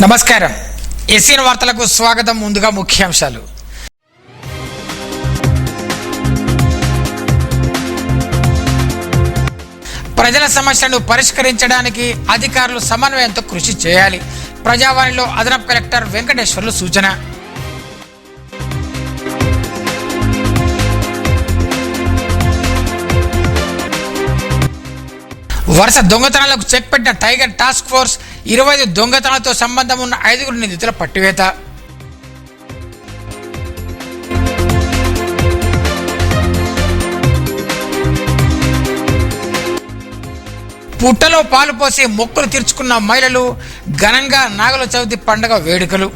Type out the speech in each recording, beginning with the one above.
నమస్కారం. ఏసీఎన్ వార్తలకు స్వాగతం. ముందుగా ముఖ్యాంశాలు. ప్రజల సమస్యలను పరిష్కరించడానికి అధికారులు సమన్వయంతో కృషి చేయాలి. ప్రజావాణిలో అదనపు కలెక్టర్ వెంకటేశ్వర్లు సూచన. వరుస దొంగతనాలకు చెక్ పెట్టిన టైగర్ టాస్క్ ఫోర్స్ 25 దొంగతనాలతో సంబంధం ఉన్న 5 నిందితుల పట్టివేత. పుట్టలో పాలు పోసి మొక్కులు తీర్చుకున్న మహిళలు ఘనంగా నాగుల చవితి పండుగ వేడుకలు.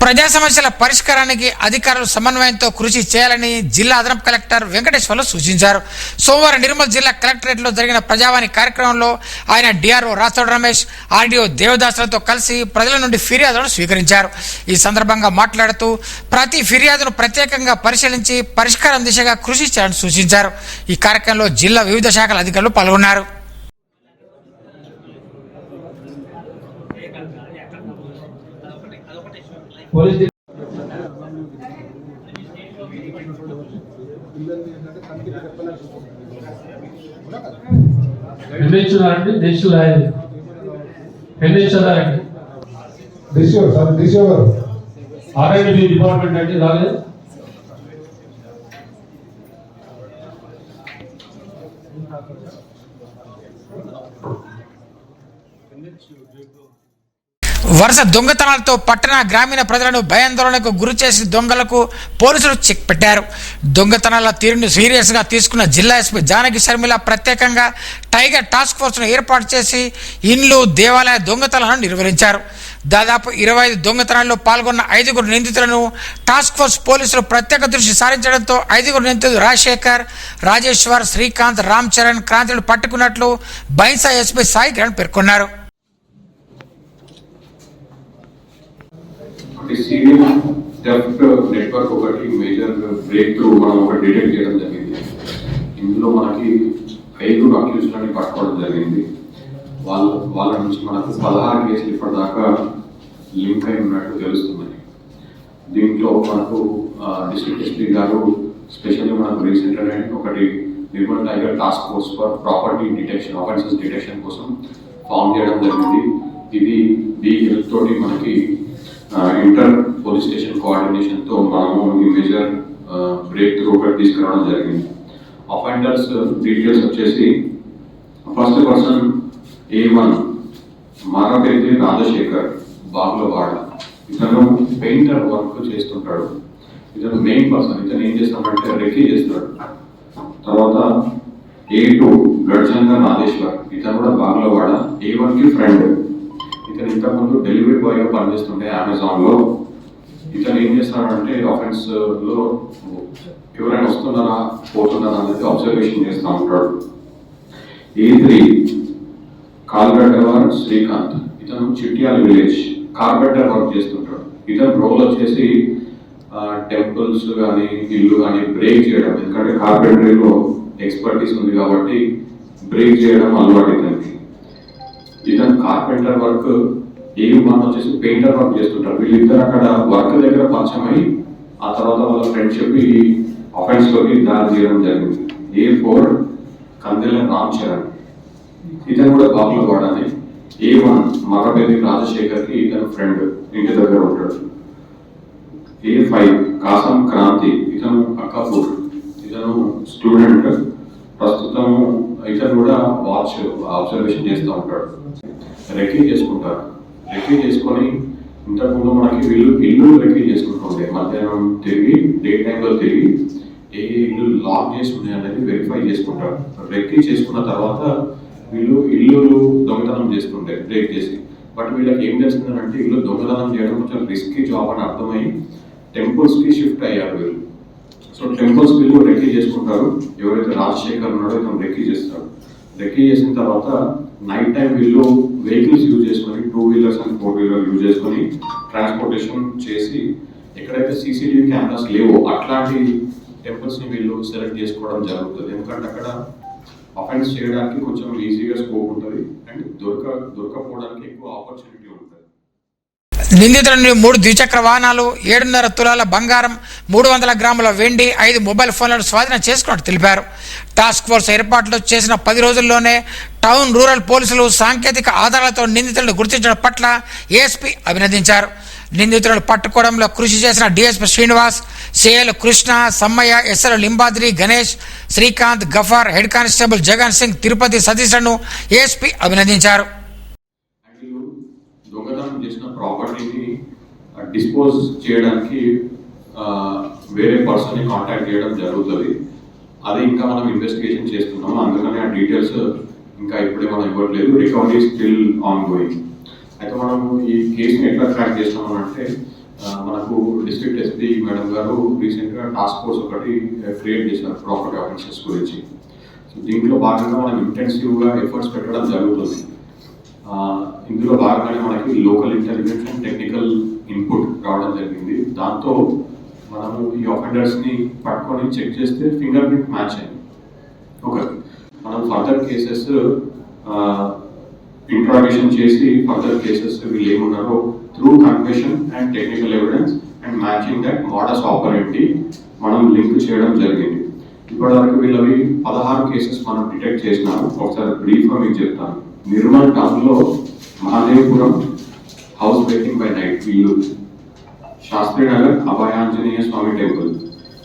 ప్రజా సమస్యల పరిష్కారానికి అధికారులు సమన్వయంతో కృషి చేయాలని జిల్లా అదనపు కలెక్టర్ వెంకటేశ్వర్లు సూచించారు. సోమవారం నిర్మల్ జిల్లా కలెక్టరేట్లో జరిగిన ప్రజావాణి కార్యక్రమంలో ఆయన డిఆర్ఓ రాథోడ్ రమేష్, ఆర్డీఓ దేవదాసులతో కలిసి ప్రజల నుండి ఫిర్యాదులను స్వీకరించారు. ఈ సందర్భంగా మాట్లాడుతూ ప్రతి ఫిర్యాదును ప్రత్యేకంగా పరిశీలించి పరిష్కారం దిశగా కృషి చేయాలని సూచించారు. ఈ కార్యక్రమంలో జిల్లా వివిధ శాఖల అధికారులు పాల్గొన్నారు. ఆర్ఐడి డిపార్ట్మెంట్ అంటే రాలేదు. వరుస దొంగతనాలతో పట్టణ గ్రామీణ ప్రజలను భయాందోళనకు గురి చేసి దొంగలకు పోలీసులు చెక్ పెట్టారు. దొంగతనాల తీరును సీరియస్ గా తీసుకున్న జిల్లా ఎస్పీ జానకి శర్మిల ప్రత్యేకంగా టైగర్ టాస్క్ ఫోర్స్ ను ఏర్పాటు చేసి ఇండ్లు, దేవాలయ దొంగతనాలను నిర్వహించారు. దాదాపు 25 దొంగతనాల్లో పాల్గొన్న 5 నిందితులను టాస్క్ ఫోర్స్ పోలీసులు ప్రత్యేక దృష్టి సారించడంతో 5 నిందితులు రాజశేఖర్, రాజేశ్వర్, శ్రీకాంత్, రామ్ చరణ్, క్రాంతిని పట్టుకున్నట్లు బైన్సా ఎస్పీ సాయి కిరణ్ పేర్కొన్నారు. నెట్వర్క్ ఒకటి మేజర్ బ్రేక్ త్రూ మనం ఒకటి డిటెక్ట్ చేయడం జరిగింది. ఇందులో మనకి 5 అక్యూజ్లని పట్టుకోవడం జరిగింది. వాళ్ళ నుంచి మనకు 16 కేసులు ఇప్పటిదాకా లింక్ అయి ఉన్నట్టు తెలుస్తున్నాయి. దీంట్లో మనకు డిస్ట్రిక్ట్ ఎస్పీ గారు స్పెషల్లీ మనకు రీసెంట్గానే ఒకటి Nirmal tiger task force for property detection, offences detection కోసం ఫామ్ చేయడం జరిగింది. ఈ హెల్ప్ తోటి మనకి ఇంటర్ పోలీస్ స్టేషన్ కోఆర్డినేషన్తో మనము ఈ మేజర్ బ్రేక్ త్రూ ఒకటి తీసుకురావడం జరిగింది. అఫెండర్స్ డీటెయిల్స్ వచ్చేసి ఫస్ట్ పర్సన్ A1 మారాపేరి రాజశేఖర్, బాగులవాడ. ఇతను పెయింటర్ వర్క్ చేస్తుంటాడు. ఇతను మెయిన్ పర్సన్. ఇతను ఏం చేస్తాడంటే రెక్కీ చేస్తాడు. తర్వాత A2 గడ్జంగా నాగేశ్వర్, ఇతను కూడా బాగులవాడ. A1 కి ఫ్రెండ్. ఇతను ఇంతకుముందు డెలివరీ బాయ్ గా పనిచేస్తుంటే అమెజాన్ లో. ఇతను ఏం చేస్తాడంటే ఆఫెన్స్ లో ఎవరైనా వస్తున్నారా పోతున్నారా అనేది అబ్జర్వేషన్ చేస్తూ ఉంటాడు. A3 కాల్గడ్డవార్ శ్రీకాంత్, ఇతను చిట్యాల విలేజ్ కార్పెంటర్ వర్క్ చేస్తుంటాడు. ఇతను రోల్ వచ్చేసి టెంపుల్స్ కానీ ఇల్లు కానీ బ్రేక్ చేయడం. ఎందుకంటే కార్పెంటరీలో ఎక్స్పర్టీస్ ఉంది కాబట్టి బ్రేక్ చేయడం అలవాటు ఇతనికి. ఇతను కార్పెంటర్ వర్క్, A1 వచ్చేసి పెయింటర్ వర్క్ చేస్తుంటారు. వీళ్ళిద్దరు అక్కడ వర్క్ దగ్గర పరిచయమై ఆ తర్వాత వాళ్ళ ఫ్రెండ్షిప్ ఈ అఫెన్స్ లోకి దారి తీయడం జరిగింది. A4 కందెల రామ్ చరణ్, ఇతను కూడా బాబులో వాడాలి. A1 మరపేది రాజశేఖర్ కి ఇతను ఫ్రెండ్, ఇంటి దగ్గర ఉంటాడు. A5 కాసం క్రాంతి, ఇతను అక్కాపూర్, ఇతను స్టూడెంట్. ప్రస్తుతం ఇతను కూడా వాచ్ అబ్జర్వేషన్ చేస్తూ ఉంటాడు. రెక్కీ చేసుకుంటారు. రెక్కీ చేసుకొని ఇంతకుముందు మనకి వీళ్ళు ఇల్లు రెక్కీ చేసుకుంటుండే. మధ్యాహ్నం తిరిగి డే టైంలో తిరిగి ఏ ఇల్లు లాక్ చేసి ఉన్నాయి అనేది వెరిఫై చేసుకుంటారు. రెక్కీ చేసుకున్న తర్వాత వీళ్ళు ఇల్లు దొంగతనం చేస్తుంటే బ్రేక్ చేసి. బట్ వీళ్ళకి ఏం చేస్తుందంటే ఇల్లు దొంగతనం చేయడం కొంచెం రిస్కీ జాబ్ అని అర్థమై టెంపుల్స్కి షిఫ్ట్ అయ్యారు వీళ్ళు. సో టెంపుల్స్ వీళ్ళు రెక్కీ చేసుకుంటారు. ఎవరైతే రాజశేఖర్ ఉన్నాడో ఇతను రెక్కీ చేస్తాడు. రెక్కీ చేసిన తర్వాత నైట్ టైం వీళ్ళు వెహికల్స్ యూజ్ చేసుకొని 2 వీలర్స్ అండ్ 4 వీలర్ యూజ్ చేసుకొని ట్రాన్స్పోర్టేషన్ చేసి ఎక్కడైతే సీసీటీవీ కెమెరాస్ లేవో అట్లాంటి టెంపుల్స్ని వీళ్ళు సెలెక్ట్ చేసుకోవడం జరుగుతుంది. ఎందుకంటే అక్కడ అఫెన్స్ చేయడానికి కొంచెం ఈజీగా స్కోప్ ఉంటుంది అండ్ దొరకపోవడానికి ఎక్కువ ఆపర్చునిటీ ఉంటుంది. నిందితుల నుండి 3 ద్విచక్ర వాహనాలు, 7.5 తులాల బంగారం, 300 గ్రాముల వెండి, 5 మొబైల్ ఫోన్లను స్వాధీనం చేసుకున్నట్టు తెలిపారు. టాస్క్ ఫోర్స్ ఏర్పాట్లు చేసిన 10 రోజుల్లోనే టౌన్ రూరల్ పోలీసులు సాంకేతిక ఆధారాలతో నిందితులను గుర్తించడం పట్ల ఏఎస్పీ అభినందించారు. నిందితులను పట్టుకోవడంలో కృషి చేసిన డిఎస్పీ శ్రీనివాస్, సిఐలు కృష్ణ, సమ్మయ్య, ఎస్ఐలు లింబాద్రి, గణేష్, శ్రీకాంత్, గఫార్, హెడ్ కానిస్టేబుల్ జగన్ సింగ్, తిరుపతి సతీష్లను ఏఎస్పీ అభినందించారు. దొంగతనం చేసిన ప్రాపర్టీని డిస్పోజ్ చేయడానికి వేరే పర్సన్ని కాంటాక్ట్ చేయడం జరుగుతుంది. అది ఇంకా మనం ఇన్వెస్టిగేషన్ చేస్తున్నాం, అందుకని ఆ డీటెయిల్స్ ఇంకా ఇప్పుడే మనం ఇవ్వట్లేదు. Recovery still on going. అయితే మనము ఈ కేసుని ఎట్లా ట్రాక్ చేస్తామని అంటే, మనకు డిస్ట్రిక్ట్ ఎస్పీ మేడం గారు రీసెంట్గా టాస్క్ ఫోర్స్ ఒకటి క్రియేట్ చేశారు ప్రాపర్టీ ఆఫెన్సెస్ గురించి. సో దీంట్లో భాగంగా మనం ఇంటెన్సివ్గా ఎఫర్ట్స్ పెట్టడం జరుగుతుంది. ఇందులో భాగంగానే మనకి local intelligence and technical input రావడం జరిగింది. దాంతో మనము ఈ ఆఫెండర్స్ని పట్టుకొని చెక్ చేస్తే ఫింగర్ ప్రింట్ మ్యాచ్ అయింది. ఓకే, మనం ఫర్దర్ కేసెస్ ఇంట్రాగేషన్ చేసి ఫర్దర్ కేసెస్ వీళ్ళు ఏమున్నారో through confession and technical evidence and matching that modus operandi మనం లింక్ చేయడం జరిగింది. ఇప్పటివరకు వీళ్ళవి 16 కేసెస్ మనం డిటెక్ట్ చేసినాము. ఒకసారి బ్రీఫ్గా మీకు చెప్తాను. నిర్మల్ టౌన్లో Mahadevapuram house breaking by night వీళ్ళు, శాస్త్రీనగర్ అభయాంజనేయ స్వామి టెంపుల్,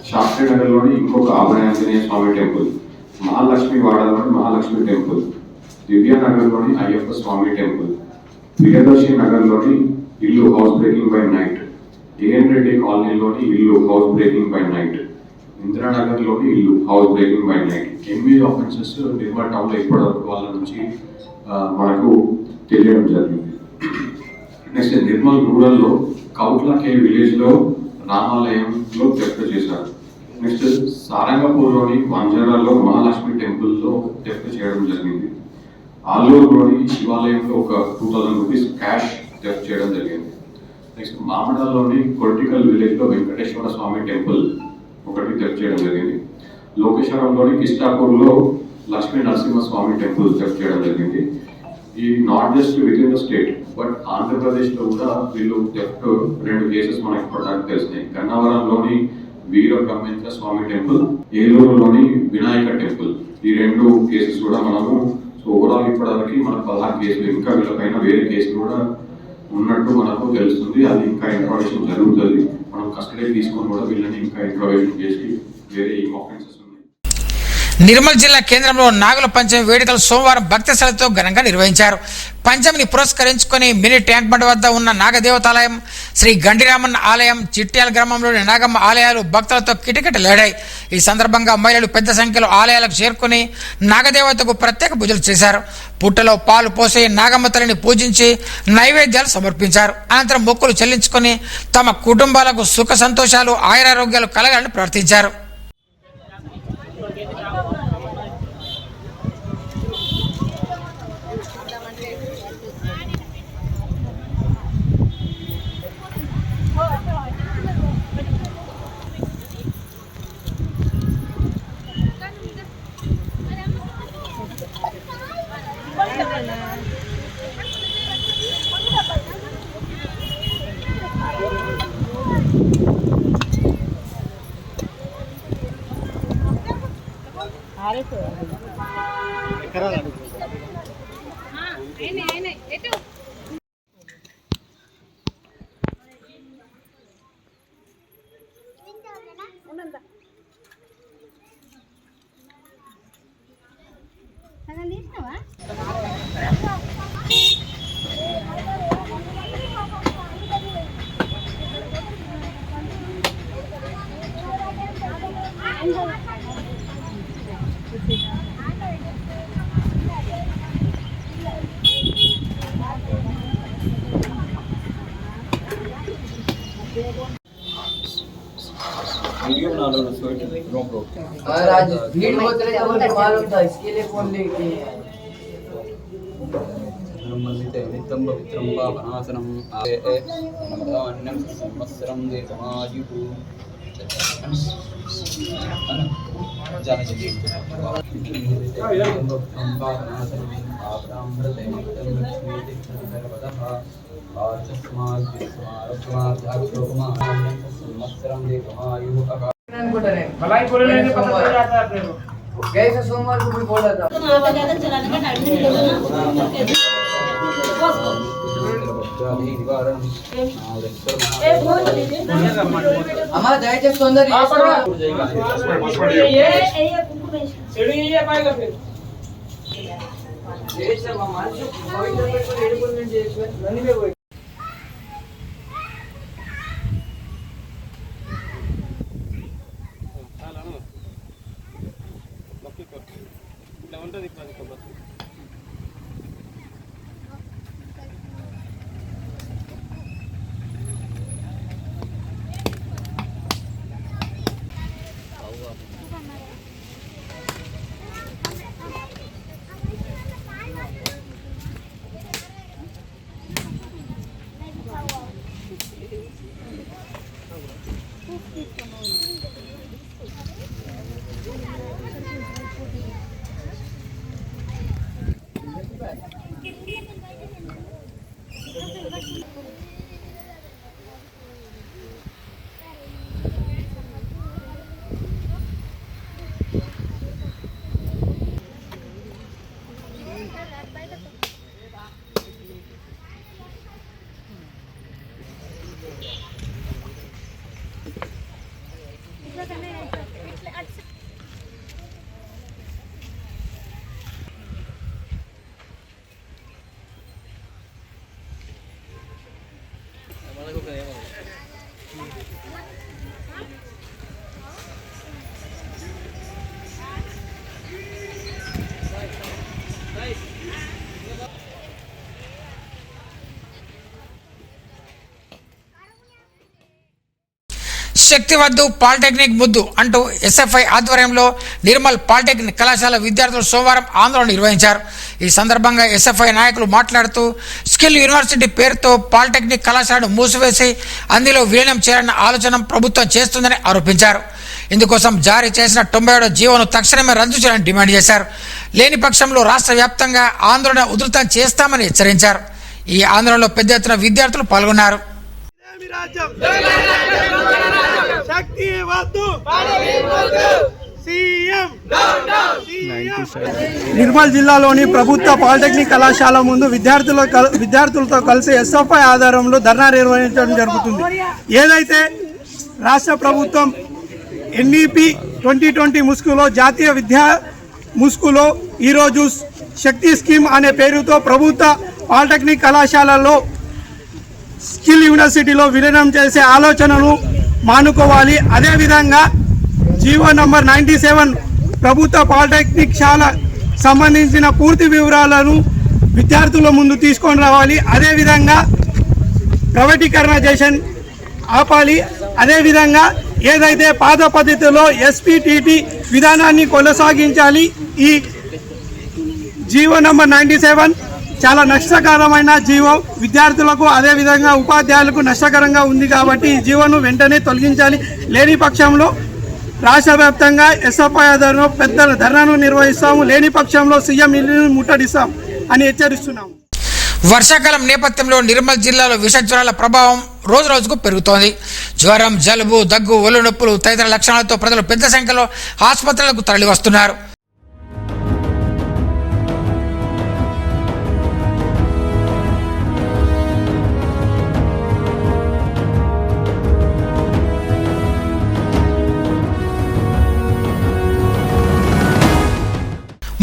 శాస్త్రీనగర్లోని ఇంకొక అభయాంజనేయ స్వామి టెంపుల్, మహాలక్ష్మి వాడలోని మహాలక్ష్మి టెంపుల్, దివ్యానగర్లోని అయ్యప్ప స్వామి టెంపుల్, ప్రియదర్శి నగర్లోని ఇల్లు house breaking by night, AN Reddy కాలనీలోని ఇల్లు హౌస్ బ్రేకింగ్ బై నైట్, ఇందిరానగర్లోని ఇల్లు house breaking by night. 8 offences Nirmal టౌన్లో ఇప్పటివరకు వాళ్ళ నుంచి మనకు తెలియడం జరిగింది. నెక్స్ట్ నిర్మల్ రూరల్లో కౌట్లా కే విలేజ్లో రామాలయంలో థెఫ్ట్ చేశారు. నెక్స్ట్ సారంగపూర్లోని వంజరాల్లో మహాలక్ష్మి టెంపుల్లో థెఫ్ట్ చేయడం జరిగింది. ఆలూరులోని శివాలయంలో ఒక 2000 రూపీస్ క్యాష్ థెఫ్ట్ చేయడం జరిగింది. నెక్స్ట్ మామిడాల్లోని పొలిటికల్ విలేజ్లో వెంకటేశ్వర స్వామి టెంపుల్ ఒకటి థెఫ్ట్ చేయడం జరిగింది. లోకేశ్వరంలోని కిష్టాపూర్లో లక్ష్మీ నరసింహస్వామి టెంపుల్ థెఫ్ట్ చేయడం జరిగింది. ఈ not just with in the state but ఆంధ్రప్రదేశ్లో కూడా వీళ్ళు థెఫ్ట్ 2 కేసెస్ మనకి ఇప్పటిదాకా తెలిసినాయి. గన్నవరంలోని వీర బ్రహ్మేంద్ర స్వామి టెంపుల్, ఏలూరులోని వినాయక టెంపుల్, ఈ 2 కేసెస్ కూడా మనము ఓవరాల్ ఇప్పటివరకు మనకు 16 కేసులు, ఇంకా వీళ్ళపైన వేరే కేసులు కూడా ఉన్నట్టు మనకు తెలుస్తుంది. అది ఇంకా ఇంట్రాగేషన్ జరుగుతుంది. మనం కస్టడీ తీసుకొని కూడా వీళ్ళని ఇంకా ఇంట్రాగేషన్ చేసి వేరే ఆఫెన్సెస్ ఉన్నాయి. నిర్మల్ జిల్లా కేంద్రంలో నాగుల పంచమి వేడుకలు సోమవారం భక్తి శ్రద్ధతో ఘనంగా నిర్వహించారు. పంచమిని పురస్కరించుకొని మినీ ట్యాంక్ బండ్ వద్ద ఉన్న నాగదేవతాలయం, శ్రీ గండిరామన్ ఆలయం, చిట్యాల గ్రామంలోని నాగమ్మ ఆలయాలు భక్తులతో కిటకిటలాడాయి. ఈ సందర్భంగా మహిళలు పెద్ద సంఖ్యలో ఆలయాలకు చేరుకుని నాగదేవతకు ప్రత్యేక పూజలు చేశారు. పుట్టలో పాలు పోసి నాగమ్మ తల్లిని పూజించి నైవేద్యాలు సమర్పించారు. అనంతరం మొక్కులు చెల్లించుకొని తమ కుటుంబాలకు సుఖ సంతోషాలు, ఆయురారోగ్యాలు కలగాలని ప్రార్థించారు. वीडियो बना लो सो इट नो प्रॉब्लम। आज भीड़ बहुत रही है, मुझे मालूम था, इसके लिए फोन लेके ब्रह्मनिते नित्यं पवित्रं पावनासनं आये नमदान्यं संवत्सरं दीर्घमायुः అనుకుంటా నేను गए सोमवार को भी बोला था हमारा जायचे सौंदर्य శక్తి వద్దు పాలిటెక్నిక్ ముద్దు అంటూ ఎస్ఎఫ్ఐ ఆధ్వర్యంలో నిర్మల్ పాలిటెక్నిక్ కళాశాల విద్యార్థులు సోమవారం ఆందోళన నిర్వహించారు. ఈ సందర్భంగా ఎస్ఎఫ్ఐ నాయకులు మాట్లాడుతూ స్కిల్ యూనివర్సిటీ పేరుతో పాలిటెక్నిక్ కళాశాలను మూసివేసి అందులో విలీనం చేయాలన్న ఆలోచన ప్రభుత్వం చేస్తుందని ఆరోపించారు. ఇందుకోసం జారీ చేసిన 97వ జీవోను తక్షణమే రద్దు చేయాలని డిమాండ్ చేశారు. లేని పక్షంలో రాష్ట్ర వ్యాప్తంగా ఆందోళన ఉధృతం చేస్తామని హెచ్చరించారు. ఈ ఆందోళనలో పెద్ద ఎత్తున విద్యార్థులు పాల్గొన్నారు. నిర్మల్ జిల్లాలోని ప్రభుత్వ పాలిటెక్నిక్ కళాశాల ముందు విద్యార్థులతో కలిసి ఎస్ఎఫ్ఐ ఆధారంలో ధర్నా నిర్వహించడం జరుగుతుంది. ఏదైతే రాష్ట్ర ప్రభుత్వం ఎన్ఈపి 2020 ముసుగులో జాతీయ విద్యా ముసుగులో ఈరోజు శక్తి స్కీమ్ అనే పేరుతో ప్రభుత్వ పాలిటెక్నిక్ కళాశాలలో స్కిల్ యూనివర్సిటీలో విలీనం చేసే ఆలోచనను మానుకోవాలి. అదేవిధంగా జీవో నంబర్ 97 ప్రభుత్వ పాలిటెక్నిక్ శాల సంబంధించిన పూర్తి వివరాలను విద్యార్థుల ముందు తీసుకొని రావాలి. అదేవిధంగా ప్రైవేటీకరణైజేషన్ ఆపాలి. అదేవిధంగా ఏదైతే పాత పద్ధతిలో ఎస్పీటీటీ విధానాన్ని కొనసాగించాలి. ఈ జీవో నంబర్ 97 చాలా నష్టకరమైన జీవో, విద్యార్థులకు అదేవిధంగా ఉపాధ్యాయులకు నష్టకరంగా ఉంది కాబట్టి ఈ జీవోను వెంటనే తొలగించాలి. లేని పక్షంలో రాష్ట్ర వ్యాప్తంగా ఎస్ఎఫ్ఐ ఆధ్వర్యంలో పెద్ద ధర్నాను నిర్వహిస్తాము. లేని పక్షంలో సీఎం ఇల్లును ముట్టడిస్తాం అని హెచ్చరిస్తున్నాము. వర్షాకాలం నేపథ్యంలో నిర్మల్ జిల్లాలో విష జ్వరాల ప్రభావం రోజు రోజుకు పెరుగుతోంది. జ్వరం, జలుబు, దగ్గు, ఒళ్ళు నొప్పులు తదితర లక్షణాలతో ప్రజలు పెద్ద సంఖ్యలో ఆసుపత్రులకు తరలి వస్తున్నారు.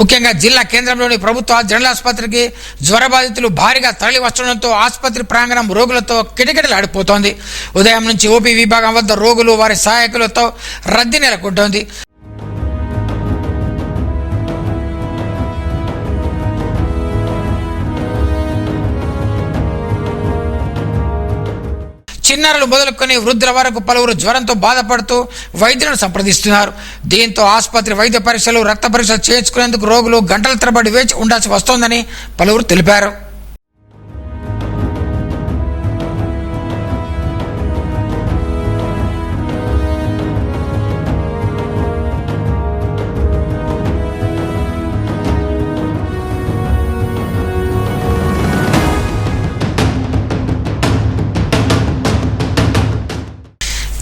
ముఖ్యంగా జిల్లా కేంద్రంలోని ప్రభుత్వ జనరల్ ఆసుపత్రికి జ్వర బాధితులు భారీగా తరలి వస్తుండటంతో ఆసుపత్రి ప్రాంగణం రోగులతో కిటకిటలాడిపోతోంది. ఉదయం నుంచి ఓపీ విభాగం వద్ద రోగులు, వారి సహాయకులతో రద్దీ నెలకొంటోంది. చిన్నారులు మొదలుకొని వృద్ధుల వరకు పలువురు జ్వరంతో బాధపడుతూ వైద్యులను సంప్రదిస్తున్నారు. దీంతో ఆసుపత్రి వైద్య పరీక్షలు, రక్త పరీక్షలు చేయించుకునేందుకు రోగులు గంటల తరబడి వేచి ఉండాల్సి వస్తోందని పలువురు తెలిపారు.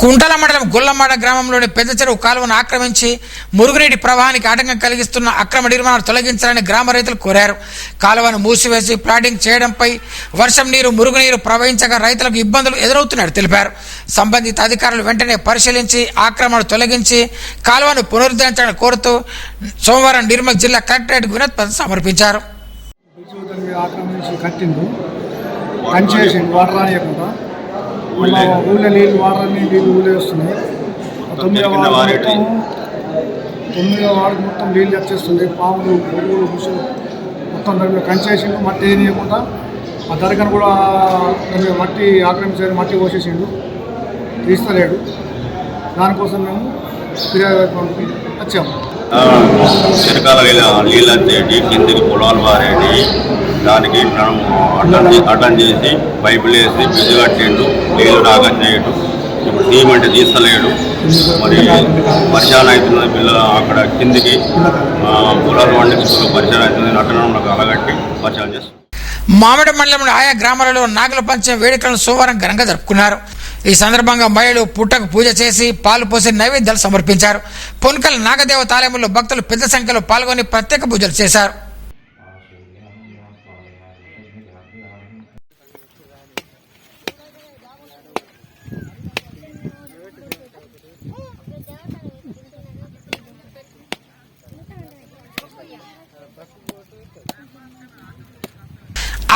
కుంటల మండలం గొల్లమాడ గ్రామంలోని పెద్ద చెరువు కాలువను ఆక్రమించి మురుగునీటి ప్రవాహానికి ఆటంకం కలిగిస్తున్న అక్రమ నిర్మాణాలు తొలగించాలని గ్రామ రైతులు కోరారు. కాలువను మూసివేసి ప్లాటింగ్ చేయడంపై వర్షం నీరు మురుగునీరు ప్రవహించగా రైతులకు ఇబ్బందులు ఎదురవుతున్నట్టు తెలిపారు. సంబంధిత అధికారులు వెంటనే పరిశీలించి ఆక్రమణను తొలగించి కాలువను పునరుద్ధరించాలని కోరుతూ సోమవారం నిర్మల్ జిల్లా కలెక్టరేట్ వినతి పత్రం సమర్పించారు. ఊళ్ళో నీళ్ళు వాటర్ నీళ్ళు ఊళ్ళో వస్తున్నాయి. 9వ వార్డు మొత్తం నీళ్ళు వచ్చేస్తుంది. పాములు పురుగులు ముసులు మొత్తం దాని కంచేసిండు. మట్టి వేయకుండా ఆ దరగను కూడా దాని మట్టి ఆక్రమించారు. మట్టి పోసేసిండు, తీస్తలేడు. దానికోసం మేము ఫిర్యాదు వచ్చాము. చిరకాల నీళ్ళు వచ్చేటి కిందికి పొలాలు పారేటి, దానికి అడ్డం చేసి పైపులు వేసి బిజు కట్టిండు. నీళ్ళు రాగం చేయడు. ఇప్పుడు సిమెంట్ తీస్తలేడు. మరి పరిచయం అవుతున్నది. పిల్లలు అక్కడ కిందికి పొలాలు పండించుకున్న పరిచయం అవుతుంది. నట్టనంలో అలగట్టి పరిచయం చేస్తుంది. మామిడి మండలంలో ఆయా గ్రామాలలో నాగుల పంచమి వేడుకలను సోమవారం ఘనంగా జరుపుకున్నారు. ఈ సందర్భంగా మహిళలు పుట్టకు పూజ చేసి పాలు పోసి నైవేద్యాలు సమర్పించారు. పొన్కల్ నాగదేవత ఆలయంలో భక్తులు పెద్ద సంఖ్యలో పాల్గొని ప్రత్యేక పూజలు చేశారు.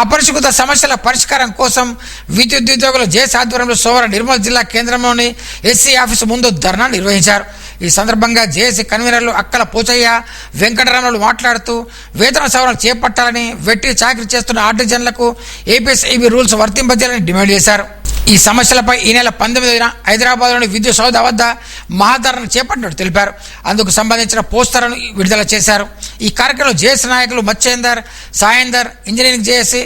అపరిష్కృత సమస్యల పరిష్కారం కోసం విద్యుత్ ఉద్యోగుల జేఏసీ ఆధ్వర్యంలో సోమవారం నిర్మల్ జిల్లా కేంద్రంలోని ఎస్సీ ఆఫీసు ముందు ధర్నా నిర్వహించారు. ఈ సందర్భంగా జేఏసీ కన్వీనర్లు అక్కల పోచయ్య, వెంకటరమణులు మాట్లాడుతూ వేతన సవరణ చేపట్టాలని, వెట్టి చాకరీ చేస్తున్న ఆర్టిజన్లకు ఏపీఎస్ఈబీ రూల్స్ వర్తింపజేయాలని డిమాండ్ చేశారు. ఈ సమస్యలపై ఈ నెల 19న హైదరాబాద్లోని విద్యుత్ సౌధ వద్ద మహాధరణ చేపట్టినట్టు తెలిపారు. అందుకు సంబంధించిన పోస్టర్లను విడుదల చేశారు. ఈ కార్యక్రమంలో జేఏసీ నాయకులు మచ్చేందర్, సాయేందర్, ఇంజనీరింగ్ జేఏసీ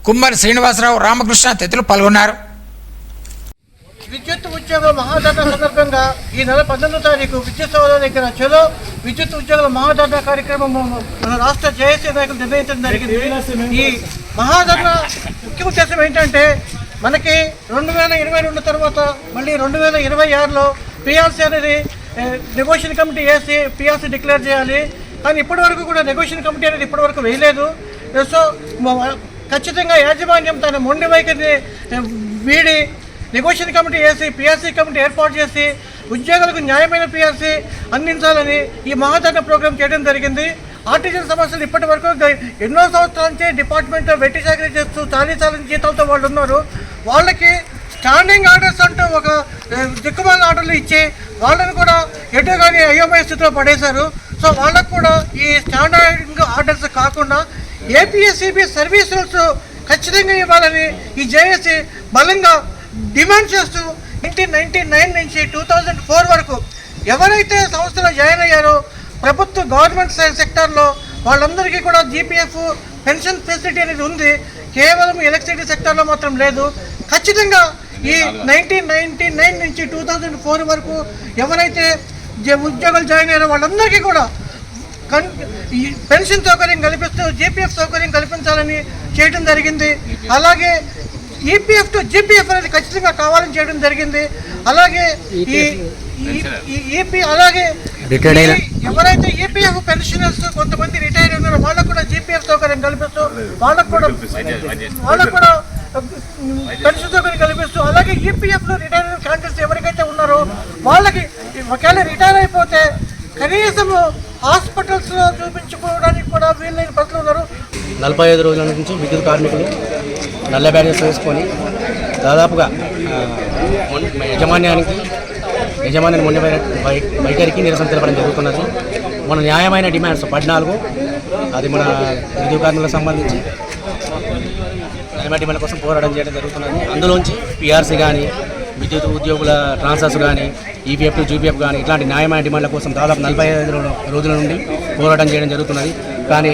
కుమ్మరి శ్రీనివాసరావు, రామకృష్ణ తదితరులు పాల్గొన్నారు. విద్యుత్ ఉద్యోగుల మహాధరణ సందర్భంగా ఈ నెల 19వ తారీఖు విద్యుత్ సౌధ దగ్గర చలో విద్యుత్ ఉద్యోగుల మహాధరణ కార్యక్రమం మన రాష్ట్ర జేఏసీ నాయకులు నిర్ణయించడం జరిగింది. ఈ మహాధరణ ముఖ్య ఉద్దేశం ఏంటంటే, మనకి 2022 తర్వాత మళ్ళీ 2026లో పిఆర్సీ అనేది నెగోషియేషన్ కమిటీ వేసి పిఆర్సీ డిక్లేర్ చేయాలి. కానీ ఇప్పటి వరకు కూడా నెగోషియేషన్ కమిటీ అనేది ఇప్పటివరకు వేయలేదు. సో ఖచ్చితంగా యాజమాన్యం తన మొండి వైఖరిని వీడి నెగోషియేషన్ కమిటీ వేసి పిఆర్సీ కమిటీ ఏర్పాటు చేసి ఉద్యోగులకు న్యాయమైన పిఆర్సీ అందించాలని ఈ మహాధరణ ప్రోగ్రాం చేయడం జరిగింది. ఆర్టిజన్ సమస్యలు ఇప్పటి వరకు ఎన్నో సంవత్సరాల నుంచి డిపార్ట్మెంట్లో వెట్టి చాకరీ చేస్తూ చాలీచాలని జీతాలతో వాళ్ళు ఉన్నారు. వాళ్ళకి స్టాండింగ్ ఆర్డర్స్ అంటూ ఒక దిక్కుమాల ఆర్డర్లు ఇచ్చి వాళ్ళని కూడా ఎటు కానీ అయోమయ స్థితిలో పడేశారు. సో వాళ్ళకు కూడా ఈ స్టాండింగ్ ఆర్డర్స్ కాకుండా ఏపీఎస్ఈబీ సర్వీస్ రూల్స్ ఖచ్చితంగా ఇవ్వాలని ఈ జేఏసీ బలంగా డిమాండ్ చేస్తూ 1999 నుంచి 2004 వరకు ఎవరైతే సంస్థలో జాయిన్ అయ్యారో ప్రభుత్వ గవర్నమెంట్ సెక్టార్లో వాళ్ళందరికీ కూడా జీపీఎఫ్ పెన్షన్ ఫెసిలిటీ అనేది ఉంది. కేవలం ఎలక్ట్రిసిటీ సెక్టార్లో మాత్రం లేదు. ఖచ్చితంగా ఈ 1999 నుంచి 2004 వరకు ఎవరైతే ఉద్యోగులు జాయిన్ అయ్యారో వాళ్ళందరికీ కూడా పెన్షన్ సౌకర్యం కల్పిస్తూ జీపీఎఫ్ సౌకర్యం కల్పించాలని చేయడం జరిగింది. అలాగే ఈపీఎఫ్ టు జీపీఎఫ్ అనేది ఖచ్చితంగా కావాలని చేయడం జరిగింది. అలాగే అలాగే ఎవరైతే ఈపీఎఫ్ పెన్షనర్స్ కొంతమంది రిటైర్ ఉన్నారో వాళ్ళకు కూడా జీపీఎఫ్ సౌకర్యం కల్పిస్తూ వాళ్ళకు కూడా పెన్షన్ సౌకర్యం కల్పిస్తూ అలాగే ఈపీఎఫ్లో రిటైర్ క్యాండిడేట్స్ ఎవరికైతే ఉన్నారో వాళ్ళకి ఒకవేళ రిటైర్ అయిపోతే కనీసం హాస్పిటల్స్లో చూపించుకోవడానికి కూడా వీళ్ళని పరిస్థితులు ఉన్నారు. 45 రోజుల నుంచి విద్యుత్ కార్మికులు నల్ల బ్యాడ్జెస్ వేసుకొని దాదాపుగా యజమాని మొండి వైఖరికి నిరసన తెలపడం జరుగుతున్నది. మన న్యాయమైన డిమాండ్స్ 14 అది మన విద్యుత్ కార్మికులకు సంబంధించి న్యాయమైన డిమాండ్ల కోసం పోరాటం చేయడం జరుగుతున్నది. అందులోంచి పిఆర్సీ కానీ విద్యుత్ ఉద్యోగుల ట్రాన్స్ఫర్స్ కానీ ఈపీఎఫ్ టు జీపీఎఫ్ కానీ ఇట్లాంటి న్యాయమైన డిమాండ్ల కోసం దాదాపు 45 రోజుల నుండి పోరాటం చేయడం జరుగుతున్నది. కానీ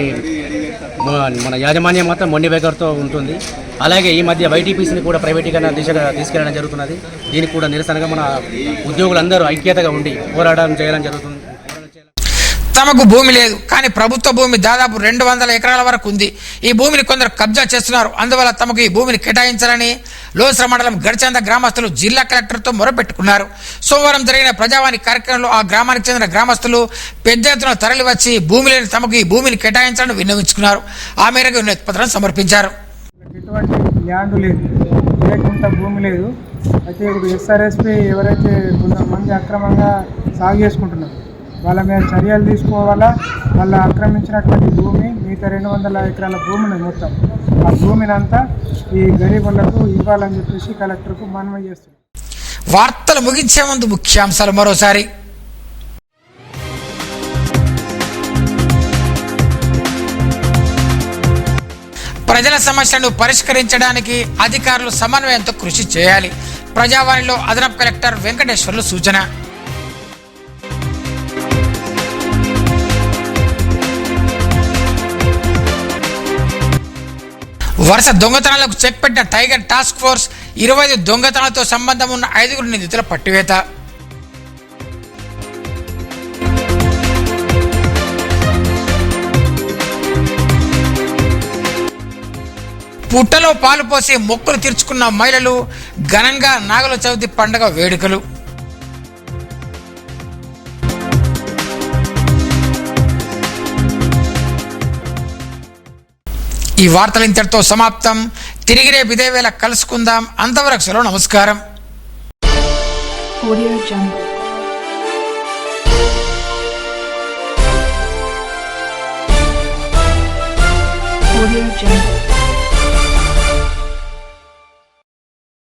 మన యాజమాన్యం మాత్రం మొండి వైఖరితో ఉంటుంది. అలాగే ఈ మధ్య వైటీపీసీని కూడా ప్రైవేటీకరణ దిశగా తీసుకెళ్లడం జరుగుతున్నది. దీనికి కూడా నిరసనగా మన ఉద్యోగులందరూ ఐక్యతగా ఉండి పోరాటం చేయడం జరుగుతుంది. తమకు భూమి లేదు, కానీ ప్రభుత్వ భూమి దాదాపు 200 ఎకరాల వరకు ఉంది. ఈ భూమిని కొందరు కబ్జా చేస్తున్నారు. అందువల్ల తమకు ఈ భూమిని కేటాయించాలని లోసర మండలం గడిచంద గ్రామస్తులు జిల్లా కలెక్టర్తో మొరపెట్టుకున్నారు. సోమవారం జరిగిన ప్రజావాణి కార్యక్రమంలో ఆ గ్రామానికి చెందిన గ్రామస్తులు పెద్ద ఎత్తున తరలివచ్చి భూమి లేని తమకు ఈ భూమిని కేటాయించాలని విన్నవించుకున్నారు. ఆ మేరకు వినతిపత్రం సమర్పించారు. ఎటువంటి ల్యాండ్ లేదు, లేకుండా భూమి లేదు. అయితే ఇప్పుడు ఎస్ఆర్ఎస్పి ఎవరైతే కొంతమంది అక్రమంగా సాగు చేసుకుంటున్నారు వాళ్ళ మీద చర్యలు తీసుకోవాలా. వాళ్ళ ఆక్రమించినటువంటి భూమి మిగతా 200 ఎకరాల భూమిని మొత్తం ఆ భూమిని అంతా ఈ గరీబులకు ఇవ్వాలని చెప్పేసి కలెక్టర్కు మనవి చేస్తున్నారు. వార్తలు ముగించే ముందు ముఖ్యాంశాలు మరోసారి. ప్రజల సమస్యలను పరిష్కరించడానికి అధికారులు సమన్వయంతో కృషి చేయాలి. ప్రజావాణిలో అదనపు కలెక్టర్ వెంకటేశ్వర్లు సూచన. వరుస దొంగతనాలకు చెక్ పెట్టిన టైగర్ టాస్క్ ఫోర్స్ 25 దొంగతనాలతో సంబంధం ఉన్న 5 నిందితుల పట్టివేత. పుట్టలో పాలు పోసి మొక్కులు తీర్చుకున్న మహిళలు ఘనంగా నాగుల చవితి పండుగ వేడుకలు. ఈ వార్తలు ఇంతటితో సమాప్తం. తిరిగి రేపు ఇదే వేళ కలుసుకుందాం. అంతవరకు సెలవు. నమస్కారం. Audio Jungle.